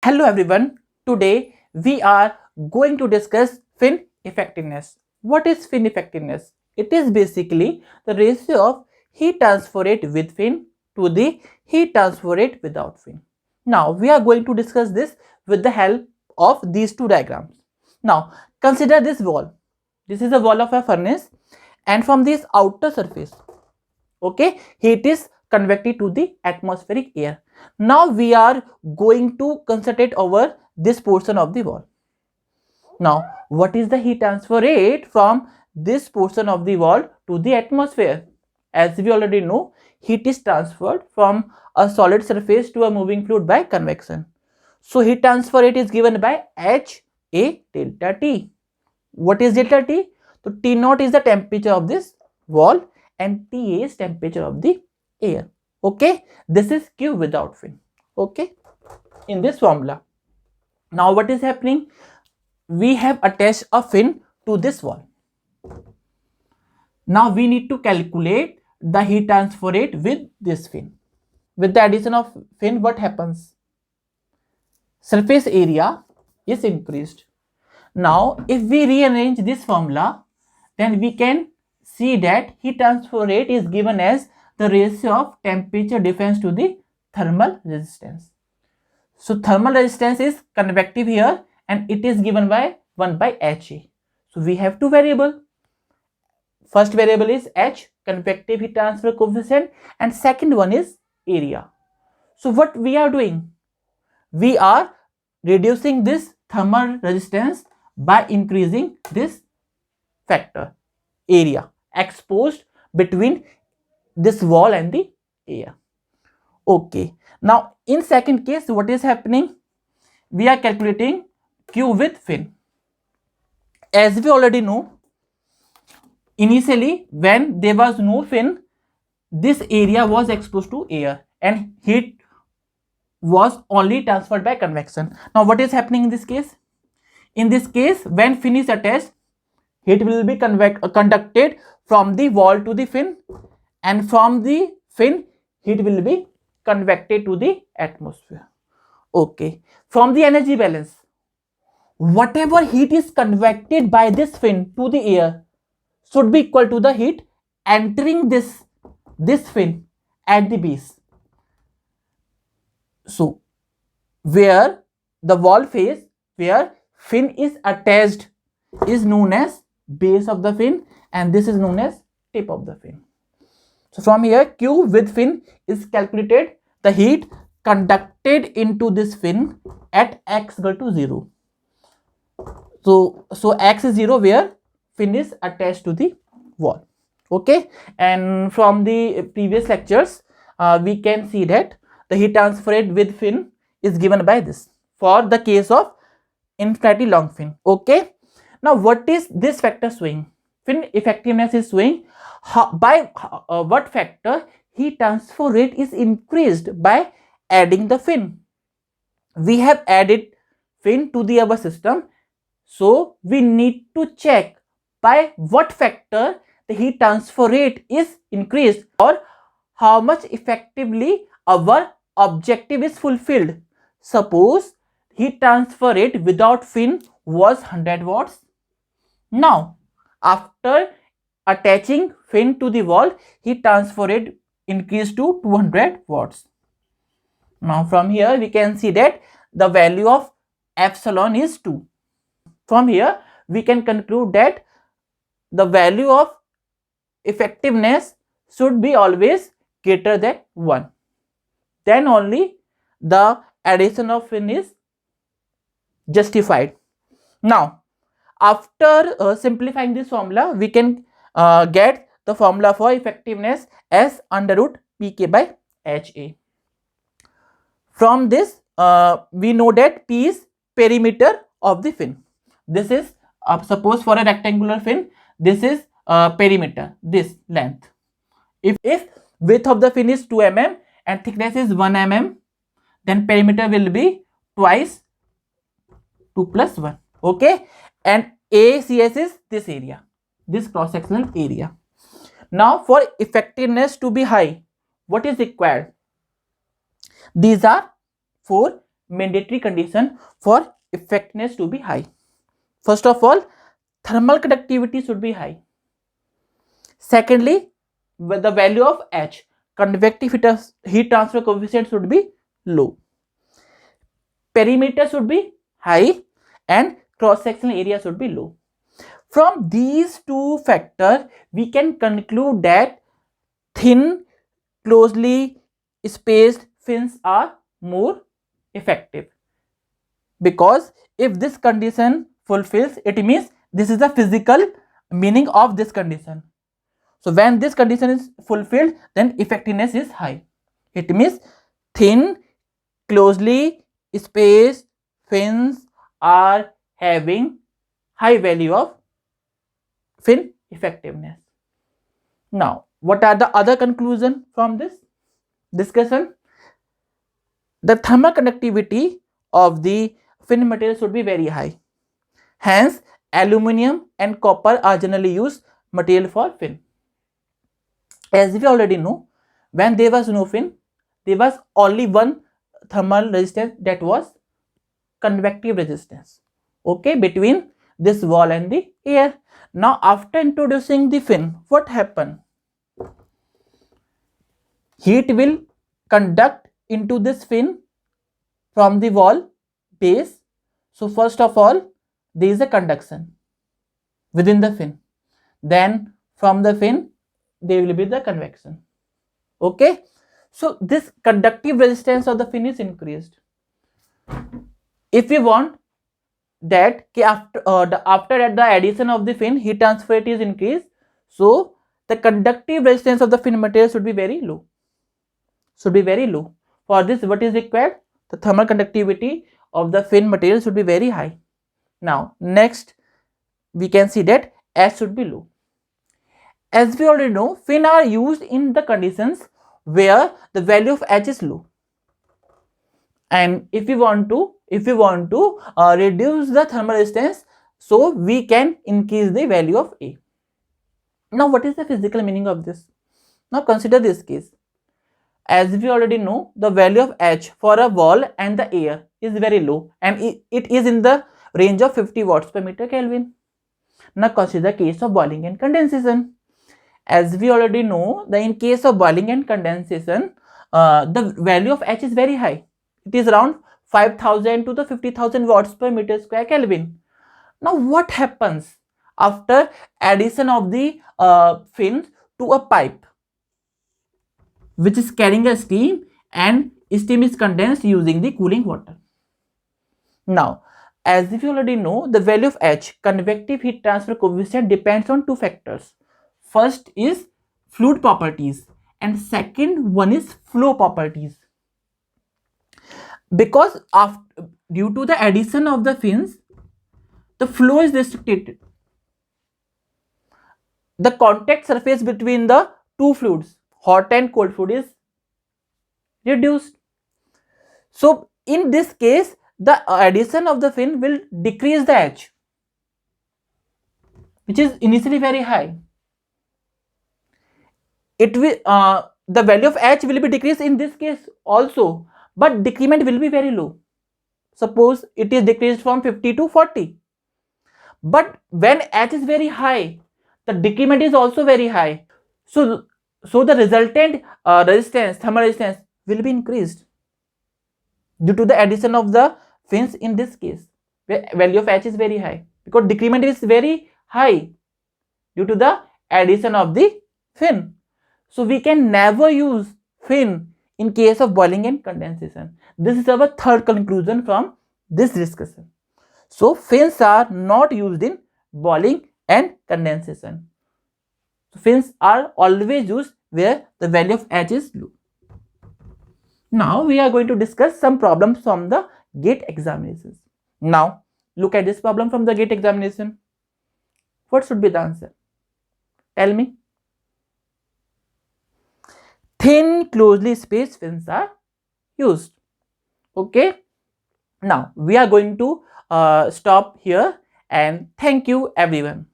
Hello everyone. Today we are going to discuss fin effectiveness. What is fin effectiveness? It is basically the ratio of heat transfer rate with fin to the heat transfer rate without fin. Now we are going to discuss this with the help of these two diagrams. Now consider this wall. This is the wall of a furnace, and from this outer surface, okay, heat is convected to the atmospheric air. Now we are going to concentrate over this portion of the wall. Now what is the heat transfer rate from this portion of the wall to the atmosphere? As we already know, heat is transferred from a solid surface to a moving fluid by convection. So heat transfer rate is given by H A delta T. What is delta T? So T naught is the temperature of this wall and T is temperature of the air. Okay, this is Q without fin. Okay, in this formula. Now what is happening? We have attached a fin to this wall. Now we need to calculate the heat transfer rate with this fin. With the addition of fin, what happens? Surface area is increased. Now if we rearrange this formula, then we can see that heat transfer rate is given as the ratio of temperature difference to the thermal resistance. So thermal resistance is convective here and it is given by 1 by HA. So we have two variables. First variable is H, convective heat transfer coefficient, and second one is area. So what we are doing? We are reducing this thermal resistance by increasing this factor, area exposed between this wall and the air. Okay, now in second case, what is happening? We are calculating Q with fin. As we already know, initially when there was no fin, this area was exposed to air and heat was only transferred by convection. Now what is happening in this case? In this case, when fin is attached, heat will be conducted from the wall to the fin, and from the fin heat will be convected to the atmosphere. Okay, from the energy balance, whatever heat is convected by this fin to the air should be equal to the heat entering this fin at the base. So where the wall face where fin is attached is known as base of the fin, and this is known as tip of the fin. So from here, Q with fin is calculated the heat conducted into this fin at x equal to 0. So x is 0 where fin is attached to the wall. Okay, and from the previous lectures, we can see that the heat transfer rate with fin is given by this for the case of infinitely long fin. Okay, now what is this factor showing? Fin effectiveness is showing by what factor heat transfer rate is increased by adding the fin. We have added fin to the our system, so we need to check by what factor the heat transfer rate is increased or how much effectively our objective is fulfilled. Suppose heat transfer rate without fin was 100 watts. Now after attaching fin to the wall, heat transfer rate increased to 200 watts. Now from here we can see that the value of epsilon is 2. From here we can conclude that the value of effectiveness should be always greater than 1. Then only the addition of fin is justified. Now after simplifying this formula, we can get the formula for effectiveness as under root Pk by Ha. From this we know that P is perimeter of the fin. This is suppose for a rectangular fin, this is perimeter, this length. If width of the fin is 2 mm and thickness is 1 mm, then perimeter will be twice 2 plus 1. Okay, and ACS is this area, this cross sectional area. Now for effectiveness to be high, what is required? These are 4 mandatory condition for effectiveness to be high. First of all, thermal conductivity should be high. Secondly, the value of H, convective heat transfer coefficient, should be low. Perimeter should be high and cross-sectional area should be low. From these two factors, we can conclude that thin, closely spaced fins are more effective. Because if this condition fulfills, it means this is the physical meaning of this condition. So when this condition is fulfilled, then effectiveness is high. It means thin, closely spaced fins are having high value of fin effectiveness. Now, what are the other conclusion from this discussion? The thermal conductivity of the fin material should be very high. Hence, aluminum and copper are generally used material for fin. As we already know, when there was no fin, there was only one thermal resistance, that was convective resistance, okay, between this wall and the air. Now, after introducing the fin, what happened? Heat will conduct into this fin from the wall base. So first of all, there is a conduction within the fin. Then from the fin, there will be the convection. Okay. So this conductive resistance of the fin is increased. If we want that after at the addition of the fin, heat transfer rate is increased, so the conductive resistance of the fin material should be very low. For this, what is required? The thermal conductivity of the fin material should be very high. Now, next we can see that H should be low. As we already know, fin are used in the conditions where the value of H is low. And if we want to reduce the thermal resistance, so we can increase the value of A. Now, what is the physical meaning of this? Now, consider this case. As we already know, the value of H for a wall and the air is very low, and it is in the range of 50 watts per meter Kelvin. Now, consider the case of boiling and condensation. As we already know, in case of boiling and condensation, the value of H is very high. It is around 5,000 to the 50,000 watts per meter square Kelvin. Now, what happens after addition of the fins to a pipe which is carrying a steam, and steam is condensed using the cooling water? Now, as if you already know, the value of H, convective heat transfer coefficient, depends on two factors. First is fluid properties and second one is flow properties. Because due to the addition of the fins, the flow is restricted. The contact surface between the two fluids, hot and cold fluid, is reduced. So in this case, the addition of the fin will decrease the H, which is initially very high. It will the value of H will be decreased in this case also, but decrement will be very low. Suppose it is decreased from 50 to 40. But when H is very high, the decrement is also very high. So the resultant resistance, thermal resistance, will be increased due to the addition of the fins in this case, where value of H is very high, because decrement is very high due to the addition of the fin. So we can never use fin in case of boiling and condensation. This is our third conclusion from this discussion. So fins are not used in boiling and condensation. So fins are always used where the value of H is low. Now we are going to discuss some problems from the GATE examinations. Now look at this problem from the GATE examination. What should be the answer? Tell me. Thin, closely spaced fins are used. Okay. Now we are going to stop here, and thank you everyone.